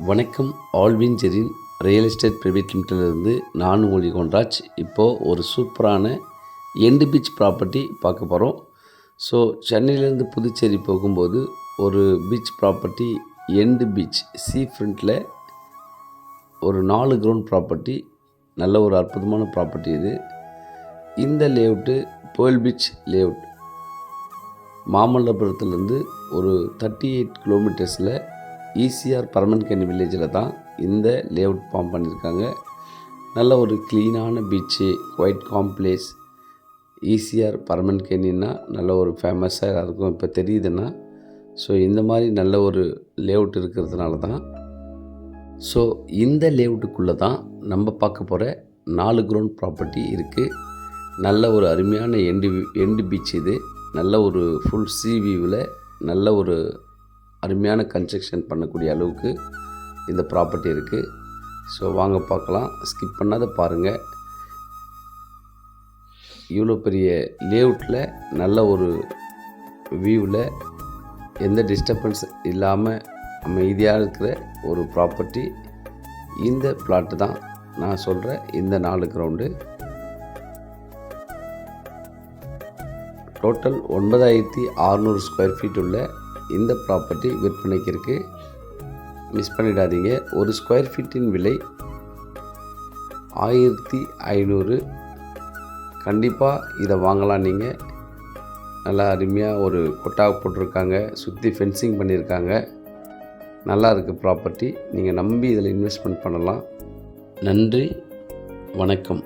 வணக்கம். Alvin Jerin real estate private லிமிட்டட்லேருந்து நான் உங்கள் கொன்ராஜ். இப்போது ஒரு சூப்பரான எண்டு பீச் ப்ராப்பர்ட்டி பார்க்க போகிறோம். ஸோ சென்னையிலேருந்து புதுச்சேரி போகும்போது ஒரு பீச் ப்ராப்பர்ட்டி, எண்டு பீச் சீ ஃப்ரண்ட்டில் ஒரு 4 கிரவுண்ட் ப்ராப்பர்ட்டி. நல்ல ஒரு அற்புதமான ப்ராப்பர்ட்டி இது. இந்த லேஅவுட்டு புயல் பீச் லேஅவுட். மாமல்லபுரத்துலேருந்து ஒரு 38 கிலோமீட்டர்ஸில் ஈசிஆர் பரமன்கனி வில்லேஜில் தான் இந்த லேஅவுட் ஃபார்ம் பண்ணியிருக்காங்க. நல்ல ஒரு க்ளீனான பீச்சு, ஒயிட் காம்ப்ளெக்ஸ். ஈசிஆர் பரமன்கனின்னா நல்ல ஒரு ஃபேமஸாக இருக்கும் இப்போ தெரியுதுன்னா. ஸோ இந்த மாதிரி நல்ல ஒரு லேஅவுட் இருக்கிறதுனால தான். ஸோ இந்த லேஅவுட்டுக்குள்ளே தான் நம்ம பார்க்க போகிற 4 கிரவுண்ட் ப்ராப்பர்ட்டி இருக்குது. நல்ல ஒரு அருமையான எண்டு பீச் இது. நல்ல ஒரு ஃபுல் சி வியூவில் நல்ல ஒரு அருமையான கன்ஸ்ட்ரக்ஷன் பண்ணக்கூடிய அளவுக்கு இந்த ப்ராப்பர்ட்டி இருக்குது. ஸோ வாங்க பார்க்கலாம். ஸ்கிப் பண்ணாத பாருங்கள். இவ்வளோ பெரிய லேஅவுட்டில் நல்ல ஒரு வியூவில் எந்த டிஸ்டர்பன்ஸ் இல்லாமல் அமைதியாக இருக்கிற ஒரு ப்ராப்பர்ட்டி இந்த பிளாட்டு தான். நான் சொல்கிற இந்த 4 கிரவுண்டு டோட்டல் 9600 ஸ்கொயர் ஃபீட் உள்ள இந்த ப்ராப்பர்ட்டி விற்பனைக்கு இருக்குது. மிஸ் பண்ணிடாதீங்க. ஒரு ஸ்கொயர் ஃபீட்டின் விலை 1500. கண்டிப்பாக இதை வாங்கலாம். நீங்கள் நல்லா அருமையாக ஒரு கொட்டா போட்டிருக்காங்க, சுற்றி ஃபென்சிங் பண்ணியிருக்காங்க. நல்லா இருக்குது ப்ராப்பர்ட்டி. நீங்கள் நம்பி இதில் இன்வெஸ்ட்மெண்ட் பண்ணலாம். நன்றி, வணக்கம்.